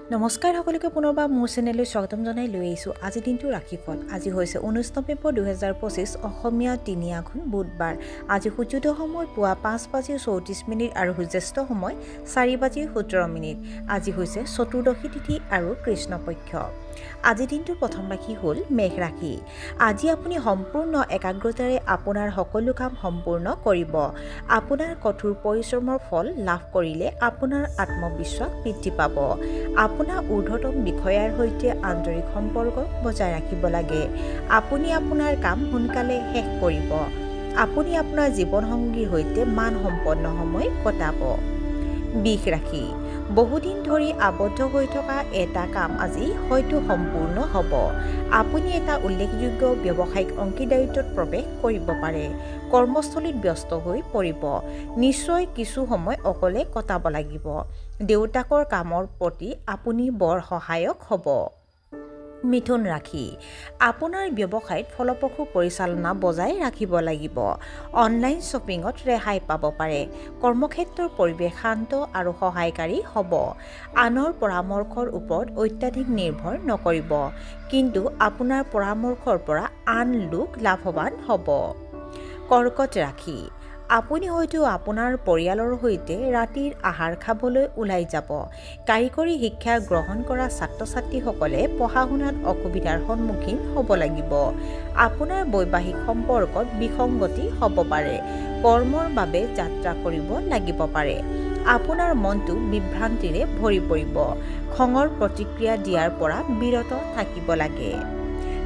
নমস্কাৰ সকলোকে পুনৰবাৰ মোৰ চেনেললৈ স্বাগতম জনাই লৈ আহিছোঁ আজি দিনটো ৰাশিফল আজি হৈছে 19 নৱেম্বৰ 2025 অসমীয়া 3 আঘোণ বুধবাৰ আজি সূৰ্যোদয় সময় পুৱা 5:34 আৰু সূৰ্যাস্ত সময় 4:17 আজি হৈছে চতুৰ্দশী তিথি আৰু কৃষ্ণপক্ষ আজি দিনটোৰ প্ৰথম ৰাশি হ'ল মেঘ ৰাশি আজি আপুনি সম্পূৰ্ণ একাগ্ৰতাৰে আপোনাৰ সকলো কাম সম্পূৰ্ণ কৰিব আপোনাৰ কঠোৰ পৰিশ্ৰমৰ ফল লাভ কৰিলে আপোনাৰ আত্মবিশ্বাস বৃদ্ধি পাব আপোনাৰ ঊৰ্ধ্বতম বিষয়াৰ সৈতে আন্তৰিক সম্পৰ্ক বজাই ৰাখিব লাগে আপুনি আপোনাৰ কাম সোনকালে শেষ কৰিব আপুনি আপোনাৰ জীৱনসংগীৰ সৈতে মানসম্পন্ন সময় কটাব বিষ ৰাশি বহুদিন ধৰি আবদ্ধ হৈ থকা এটা কাম আজি হয়তো সম্পূৰ্ণ হ'ব আপুনি এটা উল্লেখযোগ্য ব্যৱসায়িক অংশীদাৰিত্বত প্ৰৱেশ কৰিব পাৰে কৰ্মস্থলীত ব্যস্ত হৈ পৰিব নিশ্চয় কিছু সময় অকলে কটাব লাগিব দেউতাকৰ কামৰ প্ৰতি আপুনি বৰ সহায়ক হ'ব মিথুন ৰাশি আপোনাৰ ব্যৱসায়ত ফলপ্ৰসূ পৰিচালনা বজাই ৰাখিব লাগিব অনলাইন শ্বপিঙত ৰেহাই পাব পাৰে কৰ্মক্ষেত্ৰৰ পৰিৱেশ শান্ত আৰু সহায়কাৰী হ'ব আনৰ পৰামৰ্শৰ ওপৰত অত্যাধিক নিৰ্ভৰ নকৰিব কিন্তু আপোনাৰ পৰামৰ্শৰ পৰা আন লোক লাভৱান হ'ব কৰ্কট ৰাশি আপুনি হয়তো আপোনাৰ পৰিয়ালৰ সৈতে ৰাতিৰ আহাৰ খাবলৈ ওলাই যাব কাৰিকৰী শিক্ষা গ্ৰহণ কৰা ছাত্ৰ-ছাত্ৰীসকলে পঢ়া-শুনাত অসুবিধাৰ সন্মুখীন হ'ব লাগিব আপোনাৰ বৈবাহিক সম্পৰ্কত বিসংগতি হ'ব পাৰে কৰ্মৰ বাবে যাত্ৰা কৰিব লাগিব পাৰে আপোনাৰ মনটো বিভ্ৰান্তিৰে ভৰি পৰিব খঙৰ প্ৰতিক্ৰিয়া দিয়াৰ পৰা বিৰত থাকিব লাগে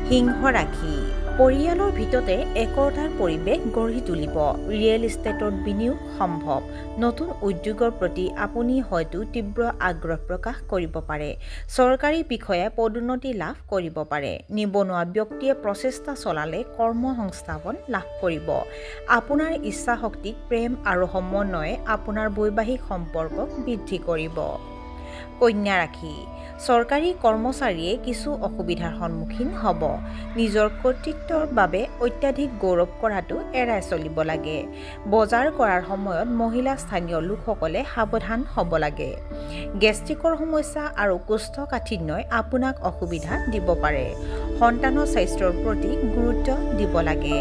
সিংহ ৰাশি পৰিয়ালৰ ভিতৰতে একতাৰ পৰিৱেশ গঢ়ি তুলিব ৰিয়েল ইষ্টেটত বিনিয়োগ সম্ভৱ নতুন উদ্যোগৰ প্ৰতি আপুনি হয়তো তীব্ৰ আগ্ৰহ প্ৰকাশ কৰিব পাৰে চৰকাৰী বিষয়াই পদোন্নতি লাভ কৰিব পাৰে নিবনুৱা ব্যক্তিয়ে প্ৰচেষ্টা চলালে কৰ্ম সংস্থাপন লাভ কৰিব আপোনাৰ ইচ্ছা শক্তিক প্ৰেম আৰু সমন্বয়ে আপোনাৰ বৈবাহিক সম্পৰ্কক বৃদ্ধি কৰিব কন্যা ৰাশি চৰকাৰী কৰ্মচাৰীয়ে কিছু অসুবিধাৰ সন্মুখীন হ'ব নিজৰ কৰ্তৃত্বৰ বাবে অত্যাধিক গৌৰৱ কৰাটো এৰাই চলিব লাগে বজাৰ কৰাৰ সময়ত মহিলা স্থানীয় লোকসকলে সাৱধান হ'ব লাগে গেষ্ট্ৰিকৰ সমস্যা আৰু কোষ্ঠকাঠিন্যই আপোনাক অসুবিধা দিব পাৰে সন্তানৰ স্বাস্থ্যৰ প্ৰতি গুৰুত্ব দিব লাগে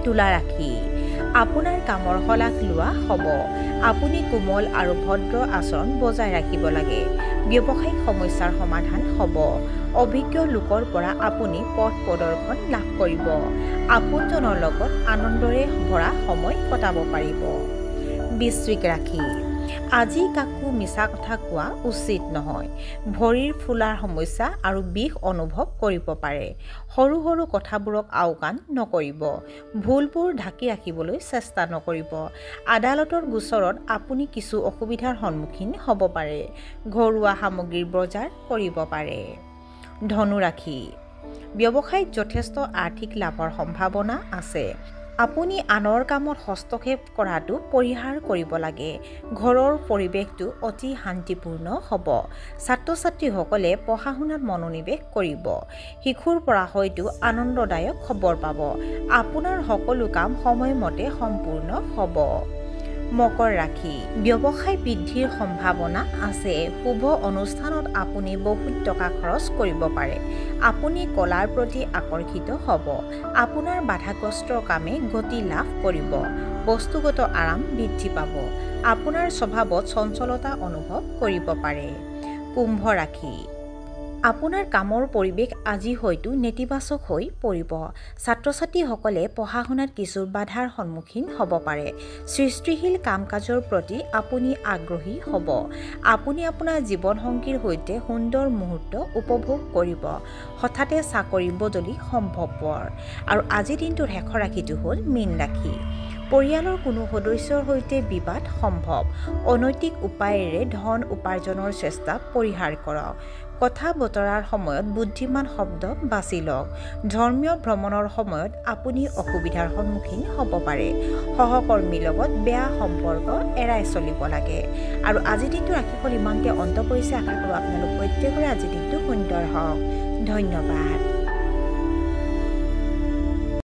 তুলা ৰাশি আপোনাৰ কামৰ শলাগ লোৱা হ'ব আপুনি কোমল আৰু ভদ্ৰ আচৰণ বজাই ৰাখিব লাগে ব্যৱসায়িক সমস্যাৰ সমাধান হ'ব অভিজ্ঞ লোকৰ পৰা আপুনি পথ প্ৰদৰ্শন লাভ কৰিব আপোনজনৰ লগত আনন্দৰে ভৰা সময় কটাব পাৰিব বৃশ্চিক ৰাশি আজি কাকো মিছা কথা কোৱা উচিত নহয় ভৰিৰ ফুলাৰ সমস্যা আৰু বিষ অনুভৱ কৰিব পাৰে সৰু সৰু কথাবোৰক আওকাণ নকৰিব ভুলবোৰ ঢাকি ৰাখিবলৈ চেষ্টা নকৰিব আদালতৰ গোচৰত আপুনি কিছু অসুবিধাৰ সন্মুখীন হ'ব পাৰে ঘৰুৱা সামগ্ৰীৰ বজাৰ কৰিব পাৰে ধনু ৰাশি ব্যৱসায়ত যথেষ্ট আৰ্থিক লাভৰ সম্ভাৱনা আছে আপুনি আনৰ কামত হস্তক্ষেপ কৰাটো পৰিহাৰ কৰিব লাগে ঘৰৰ পৰিৱেশটো অতি শান্তিপূৰ্ণ হ'ব ছাত্ৰ-ছাত্ৰীসকলে পঢ়া-শুনাত মনোনিৱেশ কৰিব শিশুৰ পৰা হয়তো আনন্দদায়ক খবৰ পাব আপোনাৰ সকলো কাম সময়মতে সম্পূৰ্ণ হ'ব মকৰ ৰাশি ব্যৱসায় বৃদ্ধিৰ সম্ভাৱনা আছে শুভ অনুষ্ঠানত আপুনি বহুত টকা খৰচ কৰিব পাৰে আপুনি কলাৰ প্ৰতি আকৰ্ষিত হ'ব আপোনাৰ বাধাগ্ৰস্ত কামে গতি লাভ কৰিব বস্তুগত আৰাম বৃদ্ধি পাব আপোনাৰ স্বভাৱত চঞ্চলতা অনুভৱ কৰিব পাৰে কুম্ভ ৰাশি আপোনাৰ কামৰ পৰিৱেশ আজি হয়তো নেতিবাচক হৈ পৰিব ছাত্ৰ-ছাত্ৰীসকলে পঢ়া-শুনাত কিছু বাধাৰ সন্মুখীন হ'ব পাৰে সৃষ্টিশীল কাম-কাজৰ প্ৰতি আপুনি আগ্ৰহী হ'ব আপুনি আপোনাৰ জীৱনসংগীৰ সৈতে সুন্দৰ মুহূৰ্ত উপভোগ কৰিব হঠাতে চাকৰি বদলি সম্ভৱপৰ আৰু আজিৰ দিনটোৰ শেষৰ ৰাশিটো হ'ল মীন ৰাশি পৰিয়ালৰ কোনো সদস্যৰ সৈতে বিবাদ সম্ভৱ অনৈতিক উপায়েৰে ধন উপাৰ্জনৰ চেষ্টা পৰিহাৰ কৰক কথা বতৰাৰ সময়ত বুদ্ধিমান শব্দ বাছি লওক ধৰ্মীয় ভ্ৰমণৰ সময়ত আপুনি অসুবিধাৰ সন্মুখীন হ'ব পাৰে সহকৰ্মীৰ লগত বেয়া সম্পৰ্ক এৰাই চলিব লাগে আৰু আজিৰ দিনটো ৰাশিফল ইমানতে অন্ত পৰিছে আশা কৰোঁ আপোনালোক প্ৰত্যেকৰে আজিৰ দিনটো সুন্দৰ হওক ধন্যবাদ